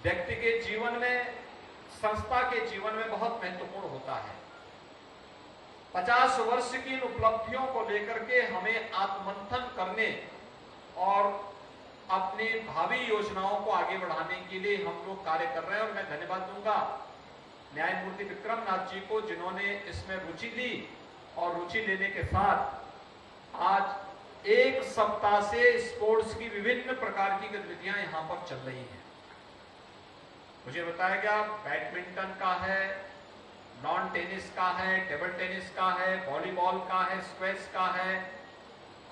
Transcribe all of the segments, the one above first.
व्यक्ति के जीवन में, संस्था के जीवन में बहुत महत्वपूर्ण होता है। 50 वर्ष की इन उपलब्धियों को लेकर के हमें आत्ममंथन करने और अपनी भावी योजनाओं को आगे बढ़ाने के लिए हम लोग कार्य कर रहे हैं। और मैं धन्यवाद दूंगा न्यायमूर्ति विक्रम नाथ जी को, जिन्होंने इसमें रुचि ली और रुचि लेने के साथ आज एक सप्ताह से स्पोर्ट्स की विभिन्न प्रकार की गतिविधियां यहां पर चल रही हैं। मुझे बताया गया बैडमिंटन का है, लॉन टेनिस का है, टेबल टेनिस का है, वॉलीबॉल का है, स्क्वैश का है,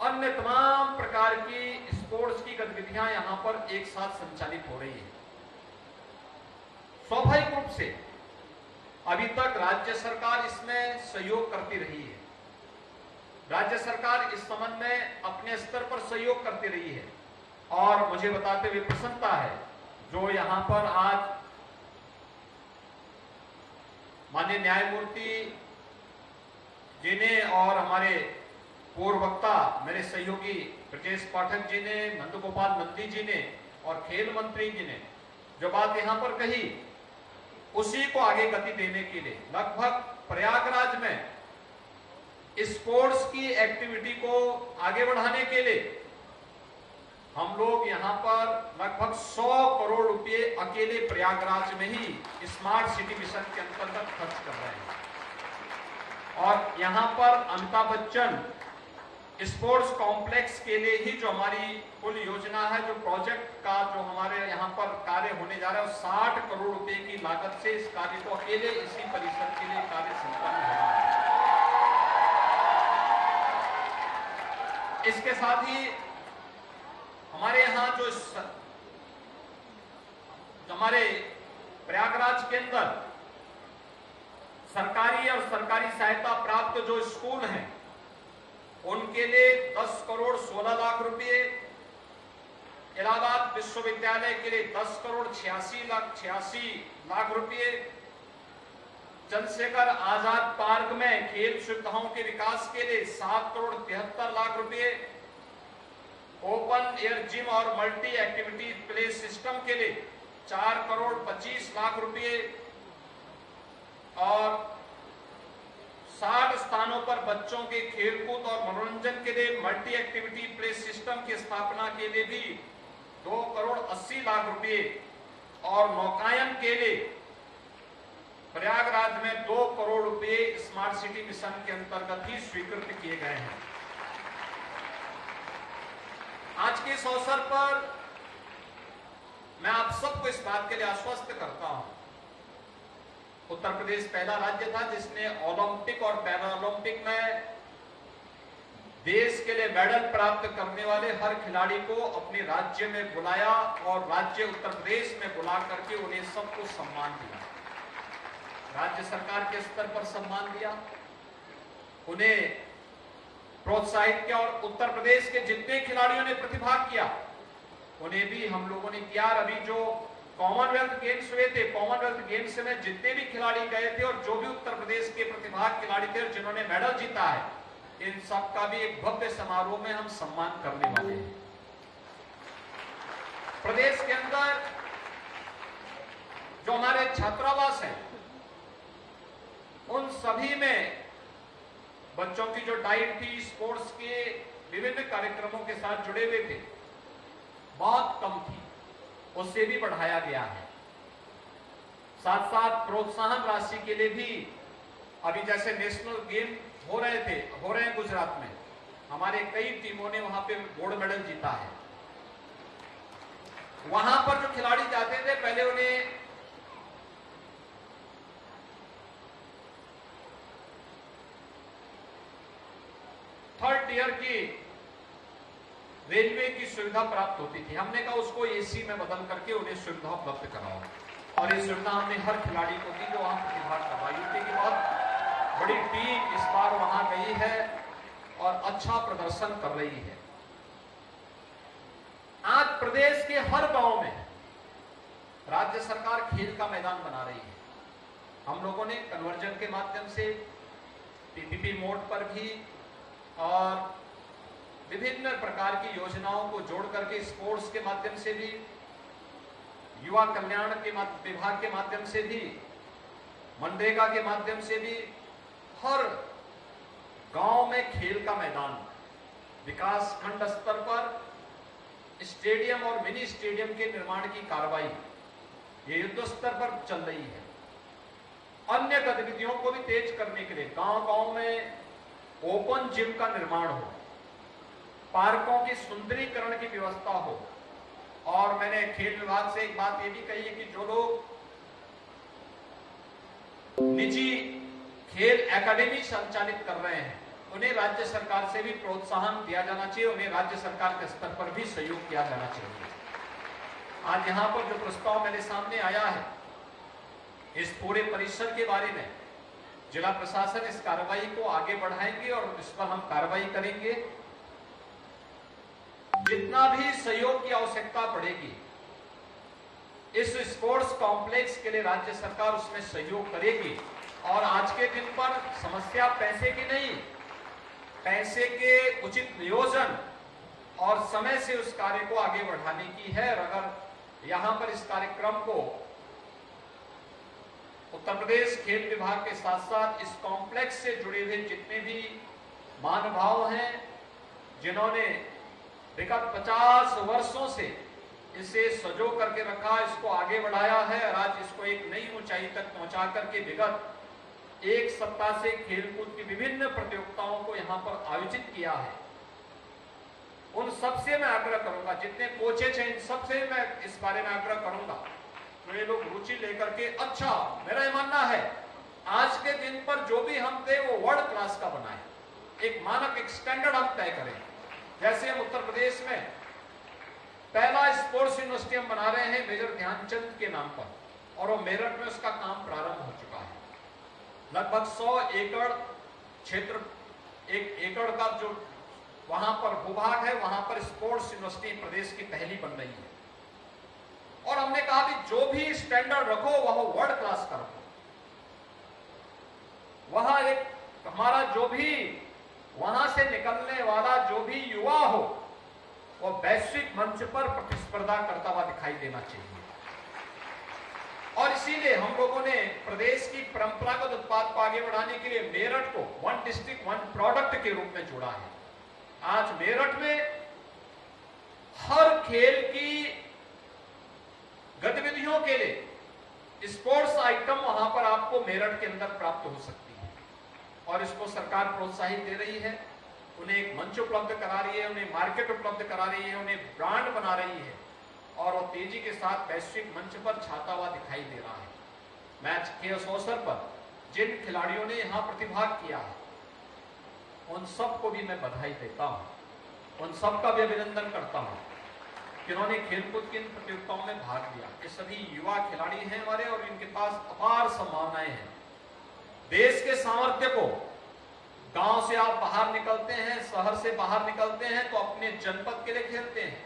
अन्य तमाम प्रकार की स्पोर्ट्स की गतिविधियां यहां पर एक साथ संचालित हो रही है। स्वाभाविक रूप से अभी तक राज्य सरकार इसमें सहयोग करती रही है। राज्य सरकार इस संबंध में अपने स्तर पर सहयोग करती रही है और मुझे बताते हुए प्रसन्नता है जो यहां पर आज माननीय न्यायमूर्ति जी ने और हमारे पूर्व वक्ता मेरे सहयोगी ब्रजेश पाठक जी ने, नंदगोपाल नंदी जी ने और खेल मंत्री जी ने जो बात यहां पर कही, उसी को आगे गति देने के लिए लगभग प्रयागराज में स्पोर्ट्स की एक्टिविटी को आगे बढ़ाने के लिए हम लोग यहां पर लगभग 100 करोड़ रुपए अकेले प्रयागराज में ही स्मार्ट सिटी मिशन के अंतर्गत खर्च कर रहे हैं। और यहां पर अमिताभ बच्चन स्पोर्ट्स कॉम्प्लेक्स के लिए ही जो हमारी कुल योजना है, जो प्रोजेक्ट का जो हमारे यहां पर कार्य होने जा रहा है, 60 करोड़ रुपए की लागत से इस कार्य को अकेले इसी परिसर के लिए कार्य संपन्न हो रहा है। इसके साथ ही हमारे यहाँ जो हमारे प्रयागराज के अंदर सरकारी और सरकारी सहायता प्राप्त जो स्कूल हैं उनके लिए 10 करोड़ 16 लाख रुपए, इलाहाबाद विश्वविद्यालय के लिए 10 करोड़ 86 लाख रुपए, चंद्रशेखर आजाद पार्क में खेल सुविधाओं के विकास के लिए 7 करोड़ 73 लाख रुपए, ओपन एयर जिम और मल्टी एक्टिविटी प्ले सिस्टम के लिए 4 करोड़ 25 लाख रुपए और 60 स्थानों पर बच्चों के खेलकूद और मनोरंजन के लिए मल्टी एक्टिविटी प्ले सिस्टम की स्थापना के लिए भी 2 करोड़ 80 लाख रुपए और नौकायन के लिए प्रयागराज में 2 करोड़ रुपए स्मार्ट सिटी मिशन के अंतर्गत ही स्वीकृत किए गए हैं। आज के इस अवसर पर मैं आप सबको इस बात के लिए आश्वस्त करता हूं, उत्तर प्रदेश पहला राज्य था जिसने ओलंपिक और पैरालंपिक में देश के लिए मेडल प्राप्त करने वाले हर खिलाड़ी को अपने राज्य में बुलाया और राज्य उत्तर प्रदेश में बुला करके उन्हें सबको सम्मान दिया। राज्य सरकार के स्तर पर सम्मान दिया, उन्हें प्रोत्साहित किया और उत्तर प्रदेश के जितने खिलाड़ियों ने प्रतिभाग किया उन्हें भी हम लोगों ने किया। अभी जो कॉमनवेल्थ गेम्स हुए थे, कॉमनवेल्थ गेम्स में जितने भी खिलाड़ी गए थे और जो भी उत्तर प्रदेश के प्रतिभाग खिलाड़ी थे जिन्होंने मेडल जीता है, इन सब का भी एक भव्य समारोह में हम सम्मान करने वाले हैं। प्रदेश के अंदर जो हमारे छात्रावास हैं उन सभी में बच्चों की जो डाइट थी, स्पोर्ट्स के विभिन्न कार्यक्रमों के साथ जुड़े हुए थे, बहुत कम थी, उससे भी बढ़ाया गया है। साथ साथ प्रोत्साहन राशि के लिए भी अभी जैसे नेशनल गेम हो रहे हैं गुजरात में, हमारे कई टीमों ने वहां पे गोल्ड मेडल जीता है। वहां पर जो खिलाड़ी जाते थे पहले उन्हें थर्ड ईयर की रेलवे की सुविधा प्राप्त होती थी। हमने कहा उसको एसी में बदल करके उन्हें सुविधा उपलब्ध कराओ और ये सुविधा हमने हर खिलाड़ी को दी जो वहां प्रतिभाग करवाई थी। कि बहुत बड़ी टीम इस बार वहां गई है और अच्छा प्रदर्शन कर रही है। आज प्रदेश के हर गांव में राज्य सरकार खेल का मैदान बना रही है। हम लोगों ने कन्वर्जन के माध्यम से पीपीपी मोड पर भी और विभिन्न प्रकार की योजनाओं को जोड़ करके स्पोर्ट्स के माध्यम से भी युवा कल्याण के विभाग के माध्यम से भी, मनरेगा के माध्यम से भी हर गांव में खेल का मैदान, विकास खंड स्तर पर स्टेडियम और मिनी स्टेडियम के निर्माण की कार्रवाई ये युद्ध स्तर पर चल रही है। अन्य गतिविधियों को भी तेज करने के लिए गांव-गांव में ओपन जिम का निर्माण हो, पार्कों की सुंदरीकरण की व्यवस्था हो। और मैंने खेल विभाग से एक बात ये भी कही है कि जो लोग निजी खेल एकेडमी संचालित कर रहे हैं उन्हें राज्य सरकार से भी प्रोत्साहन दिया जाना चाहिए, उन्हें राज्य सरकार के स्तर पर भी सहयोग किया जाना चाहिए। आज यहां पर जो प्रस्ताव मेरे सामने आया है इस पूरे परिसर के बारे में, जिला प्रशासन इस कार्रवाई को आगे बढ़ाएंगे और इस पर हम कार्रवाई करेंगे। जितना भी सहयोग की आवश्यकता पड़ेगी इस स्पोर्ट्स कॉम्प्लेक्स के लिए राज्य सरकार उसमें सहयोग करेगी। और आज के दिन पर समस्या पैसे की नहीं, पैसे के उचित नियोजन और समय से उस कार्य को आगे बढ़ाने की है। और अगर यहां पर इस कार्यक्रम को उत्तर प्रदेश खेल विभाग के साथ साथ इस कॉम्प्लेक्स से जुड़े हुए जितने भी महानुभाव हैं जिन्होंने विगत 50 वर्षों से इसे सजो करके रखा, इसको आगे बढ़ाया है और आज इसको एक नई ऊंचाई तक पहुंचा करके विगत एक सप्ताह से खेलकूद की विभिन्न प्रतियोगिताओं को यहां पर आयोजित किया है, उन सबसे मैं आग्रह करूंगा, जितने कोचेज हैं इन सबसे मैं इस बारे में आग्रह करूंगा तो ये लोग रुचि लेकर के, अच्छा मेरा ये मानना है आज के दिन पर जो भी हम दे वो वर्ल्ड क्लास का बनाए, एक मानक, एक स्टैंडर्ड हम तय करें। जैसे हम उत्तर प्रदेश में पहला स्पोर्ट्स यूनिवर्सिटी हम बना रहे हैं मेजर ध्यानचंद के नाम पर, और वो मेरठ में उसका काम प्रारंभ हो चुका है। लगभग 100 एकड़ क्षेत्र, 1 एकड़ का जो वहां पर भूभाग है वहां पर स्पोर्ट्स यूनिवर्सिटी प्रदेश की पहली बन रही है। और हमने कहा कि जो भी स्टैंडर्ड रखो वह वर्ल्ड क्लास का रखो। वहां एक हमारा जो भी वहां से निकलने वाला जो भी युवा हो वो वैश्विक मंच पर प्रतिस्पर्धा करता हुआ दिखाई देना चाहिए। और इसीलिए हम लोगों ने प्रदेश की परंपरागत उत्पाद को आगे बढ़ाने के लिए मेरठ को 1 डिस्ट्रिक्ट 1 प्रोडक्ट के रूप में जोड़ा है। आज मेरठ में हर खेल की गतिविधियों के लिए स्पोर्ट्स आइटम वहां पर आपको मेरठ के अंदर प्राप्त हो सकती है और इसको सरकार प्रोत्साहित दे रही है। उन्हें एक मंच उपलब्ध करा रही है, उन्हें मार्केट उपलब्ध करा रही है, उन्हें ब्रांड बना रही है और वो तेजी के साथ वैश्विक मंच पर छाता हुआ दिखाई दे रहा है। मैच के उस अवसर पर जिन खिलाड़ियों ने यहां प्रतिभाग किया है उन सबको भी मैं बधाई देता हूं, उन सबका भी अभिनंदन करता हूं जिन्होंने खेलकूद की इन प्रतियोगिताओं में भाग लिया। ये सभी युवा खिलाड़ी हैं हमारे और इनके पास अपार संभावनाएं हैं। देश के सामर्थ्य को, गांव से आप बाहर निकलते हैं, शहर से बाहर निकलते हैं तो अपने जनपद के लिए खेलते हैं,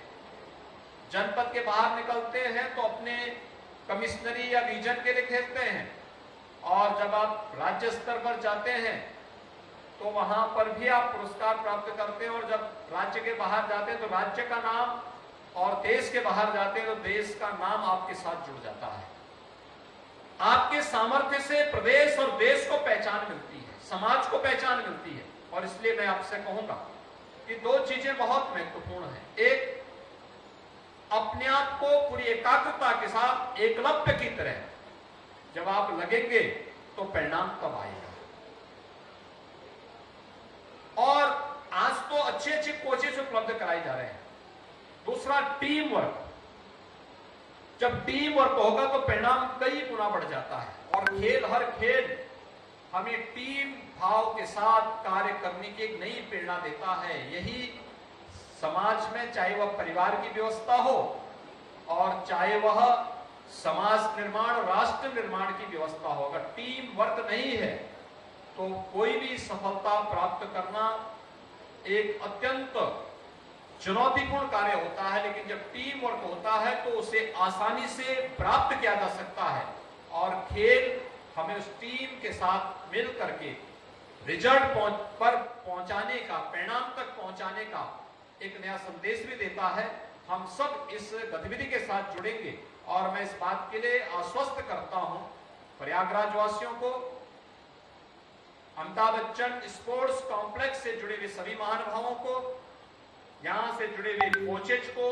जनपद के बाहर निकलते हैं तो अपने कमिश्नरी या रीजन के लिए खेलते हैं, और जब आप राज्य स्तर पर जाते हैं तो वहां पर भी आप पुरस्कार प्राप्त करते हैं, और जब राज्य के बाहर जाते हैं तो राज्य का नाम, और देश के बाहर जाते हैं तो देश का नाम आपके साथ जुड़ जाता है। आपके सामर्थ्य से प्रदेश और देश को पहचान मिलती है, समाज को पहचान मिलती है। और इसलिए मैं आपसे कहूंगा कि 2 चीजें बहुत महत्वपूर्ण हैं। एक, अपने आप को पूरी एकाग्रता के साथ एकलव्य की तरह जब आप लगेंगे तो परिणाम तब आएगा। और आज तो अच्छे अच्छे कोचेस उपलब्ध कराए जा रहे हैं। दूसरा, टीम वर्क, जब टीम वर्क होगा तो परिणाम कई गुना बढ़ जाता है। और खेल, हर खेल हमें टीम भाव के साथ कार्य करने की एक नई प्रेरणा देता है। यही समाज में, चाहे वह परिवार की व्यवस्था हो और चाहे वह समाज निर्माण, राष्ट्र निर्माण की व्यवस्था हो, अगर टीम वर्क नहीं है तो कोई भी सफलता प्राप्त करना एक अत्यंत चुनौतीपूर्ण कार्य होता है। लेकिन जब टीम वर्क होता है तो उसे आसानी से प्राप्त किया जा सकता है। और खेल हमें उस टीम के साथ मिल करके रिजल्ट पर पहुंचाने का, परिणाम तक पहुंचाने का एक नया संदेश भी देता है। हम सब इस गतिविधि के साथ जुड़ेंगे। और मैं इस बात के लिए आश्वस्त करता हूं प्रयागराज वासियों को, अमिताभ बच्चन स्पोर्ट्स कॉम्प्लेक्स से जुड़े हुए सभी महानुभावों को, यहां से जुड़े हुए कोचेज को,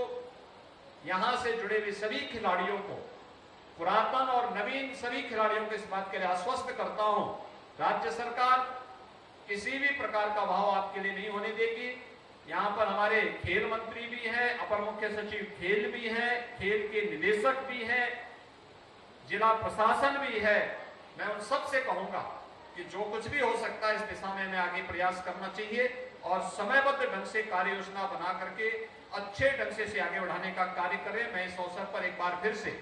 यहां से जुड़े हुए सभी खिलाड़ियों को, पुरातन और नवीन सभी खिलाड़ियों को इस बात के लिए आश्वस्त करता हूं, राज्य सरकार किसी भी प्रकार का भाव आपके लिए नहीं होने देगी। यहां पर हमारे खेल मंत्री भी हैं, अपर मुख्य सचिव खेल भी हैं, खेल के निदेशक भी हैं, जिला प्रशासन भी है। मैं उन सब से कहूंगा कि जो कुछ भी हो सकता है इस दिशा में हमें आगे प्रयास करना चाहिए और समयबद्ध ढंग से कार्य योजना बना करके अच्छे ढंग से इसे आगे बढ़ाने का कार्य करें। मैं इस अवसर पर एक बार फिर से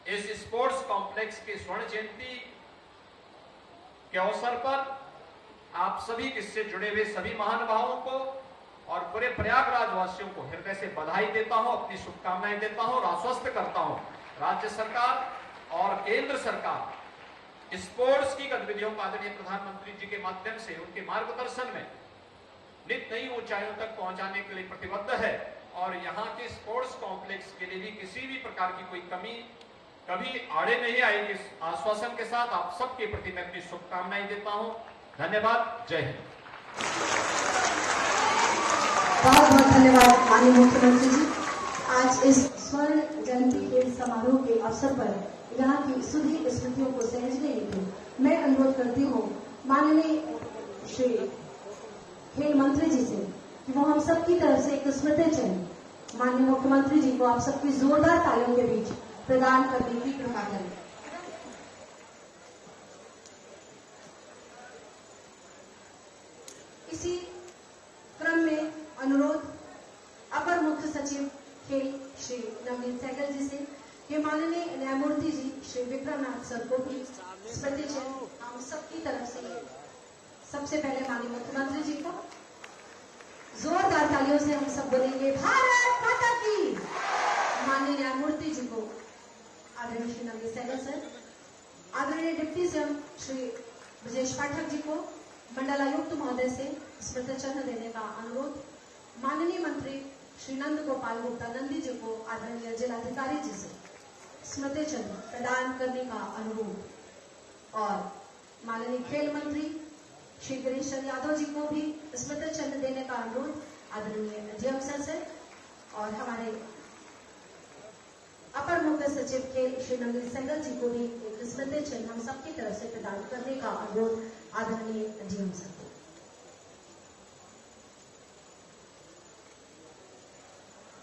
इस स्पोर्ट्स कॉम्प्लेक्स के स्वर्ण जयंती के अवसर पर आप सभी इससे जुड़े हुए सभी महानुभावों को और पूरे प्रयागराज वासियों को हृदय से बधाई देता हूं, अपनी शुभकामनाएं देता हूं और आश्वस्त करता हूं राज्य सरकार और केंद्र सरकार स्पोर्ट्स की गतिविधियों को आदरणीय प्रधानमंत्री जी के माध्यम से उनके मार्गदर्शन में नित नई ऊंचाइयों तक पहुंचाने के लिए प्रतिबद्ध है। और यहाँ के स्पोर्ट्स कॉम्प्लेक्स के लिए भी किसी भी प्रकार की कोई कमी कभी आड़े नहीं आएगी। इस आश्वासन के साथ आप सबके प्रति मैं अपनी शुभकामनाएं देता हूं। धन्यवाद। जय हिंद। बहुत बहुत धन्यवाद माननीय मुख्यमंत्री जी। आज इस स्वर्ण जयंती के समारोह के अवसर पर यहाँ की सुधी स्मृतियों को सहेजने हेतु मैं अनुरोध करती हूँ माननीय श्री खेल मंत्री जी से कि वो हम सबकी तरफ से एक स्मृति चिन्ह माननीय मुख्यमंत्री जी को आप सबकी जोरदार तालियों के बीच प्रदान करने की कृपा करें। इसी क्रम में अनुरोध अपर मुख्य सचिव खेल श्री नवनीत सहगल जी से कि माननीय न्यायमूर्ति जी श्री विक्रमनाथ सर को भी स्मृति चिन्ह हम सबकी तरफ से सबसे पहले माननीय मुख्यमंत्री जी को जोरदार तालियों से हम सब बोलेंगे भारत माता की। माननीय न्यायमूर्ति जी को आदरणीय श्री नवनीत सहगल सर, आदरणीय डिप्टी सीएम श्री ब्रजेश पाठक जी को मंडलायुक्त महोदय से स्मृति चिन्ह देने का अनुरोध, माननीय मंत्री श्री नंद गोपाल गुप्ता नंदी जी को आदरणीय जिलाधिकारी जी से स्मृति चिन्ह प्रदान करने का अनुरोध और माननीय खेल मंत्री श्री गिरीश चंद्र यादव जी को भी स्मृति चिन्ह देने का अनुरोध आदरणीय डीएम सर से और हमारे अपर मुख्य सचिव खेल श्री नवनीत सहगल जी को भी एक स्मृति चिन्ह हम सबकी तरफ से प्रदान करने का अनुरोध आदरणीय डीएम सर को।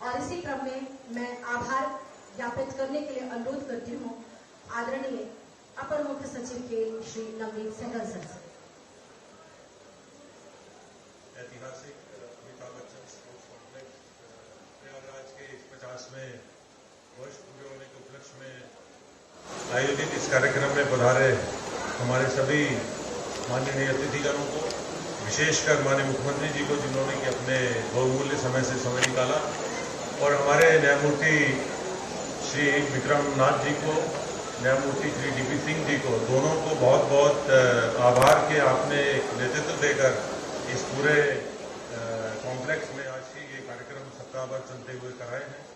और इसी क्रम में मैं आभार ज्ञापित करने के लिए अनुरोध करती हूँ आदरणीय अपर मुख्य सचिव खेल श्री नवनीत सहगल सर से। ऐतिहासिक अमिताभ बच्चन स्पोर्ट्स कॉम्प्लेक्स प्रयागराज के 50वें वर्ष पूरे होने के उपलक्ष्य में आयोजित इस कार्यक्रम में पधारे हमारे सभी माननीय अतिथिगणों को, विशेषकर माननीय मुख्यमंत्री जी को जिन्होंने कि अपने बहुमूल्य समय से समय निकाला, और हमारे न्यायमूर्ति श्री विक्रमनाथ जी को, न्यायमूर्ति श्री डीपी सिंह जी को, दोनों को बहुत बहुत आभार कि आपने नेतृत्व देकर इस पूरे कॉम्प्लेक्स में आज की ये कार्यक्रम सप्ताह भर चलते हुए कराए हैं।